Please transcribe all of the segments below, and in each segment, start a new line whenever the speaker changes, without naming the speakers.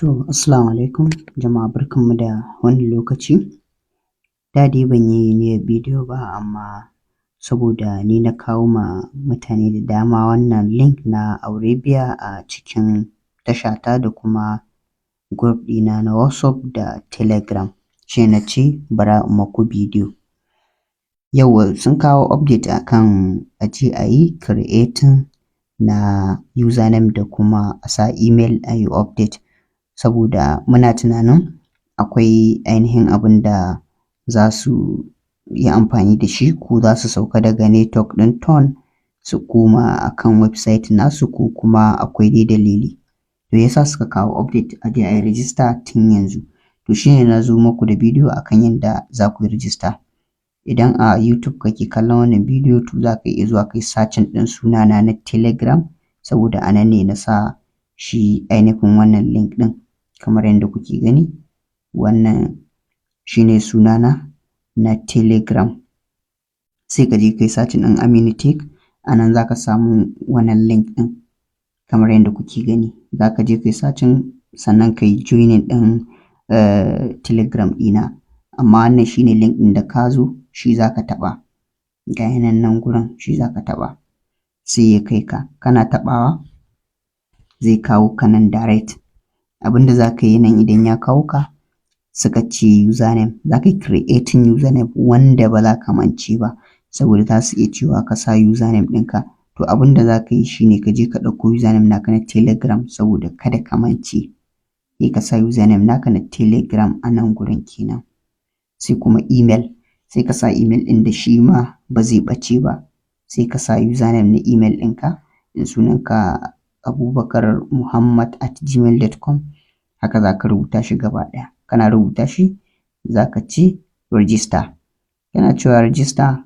To, assalamu alaikum jama'a, barkanmu da wannan lokaci. Da dai ban yi niyyar bidiyo ba, amma saboda ni na kawo ma mutane da dama wannan link na Aurebeya a cikin tashata da kuma group ɗina na WhatsApp da Telegram, sai na ce bara in maku bidiyo. Yauwa sun kawo update akan a je a yi creating na username da kuma a sa email a yi update, saboda muna tunanin akwai ainihin abin da za su yi amfani da shi, ko za su sauka daga network ɗin Ton su koma akan website nasu, ko kuma akwai dai dalili. To ya sa suka kawo update a je a yi register tun yanzu. To shi ne na zo muku da bidiyo akan yadda za ku yi register. Idan a YouTube kake kallon wannan bidiyo, to za ka iya zuwa ka yi searching ɗin sunana na Telegram, saboda a nan ne na sa shi ainihin wannan link ɗin. Kamar yadda kuke gani, wannan shi ne sunana na Telegram. Sai ka je ka yi searching ɗin Aminu Tech, a nan za ka samu wannan link ɗin. Kamar yadda kuke gani, za ka je ka yi searching, sannan ka yi joining ɗin Telegram ɗina. Amma wannan shi ne link ɗin da ka zo shi za ka taɓa. Ga shi nan gurin shi za ka taɓa. Sai ya kai ka, kana taɓawa zai kawo ka nan direct. Abin da za ka yi nan idan ya kawo ka, suka ce username, za ka yi creating username wanda ba za ka mance ba, saboda za su iya cewa ka sa username ɗinka. To abin da za ka yi shi ne ka je ka ɗauko username naka na Telegram, saboda kada ka mance. Sai ka sa username naka na Telegram a nan gurin kenan. Sai kuma email, sai ka sa email ɗin da shi ma ba zai ɓace ba. Sai ka sa username na email ɗinka, in sunanka Abubakar Muhammad@gmail.com, haka za ka rubuta shi gaba ɗaya. Kana rubuta shi za ka ci register. Kana cewa register,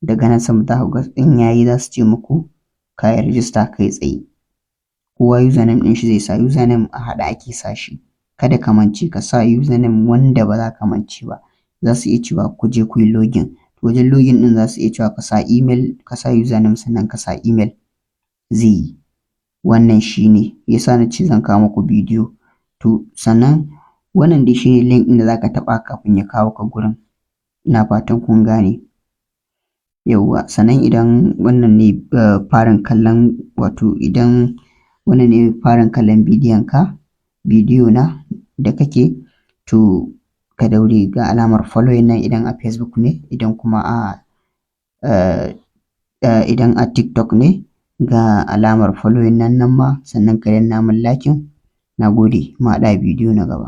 daga nan sama za ku ga in yayi za su ce muku ka yi register kai tsaye. Kowa username ɗin shi zai sa, username a haɗe ake sa shi. Kada ka mance ka sa username wanda ba za ka mance ba. Za su iya cewa ku je ku yi login. To wajen login ɗin za su iya cewa ka sa email, ka sa username sannan ka sa email, zai yi. Wannan shi ne ya sa na ce zan kawo muku bidiyo. To sannan wannan dai shi ne link ɗin da za ka taɓa kafin ya kawo ka gurin. Ina fatan kun gane. Yauwa, sannan idan wannan ne farin kallon, wato idan wannan ne farin kallon bidiyo na da kake, to ka daure ga alamar following nan idan a Facebook ne, idan kuma idan a TikTok ne, ga alamar following nan ma, sannan ka danna min liking. Na gode, mu haɗu a bidiyo na gaba.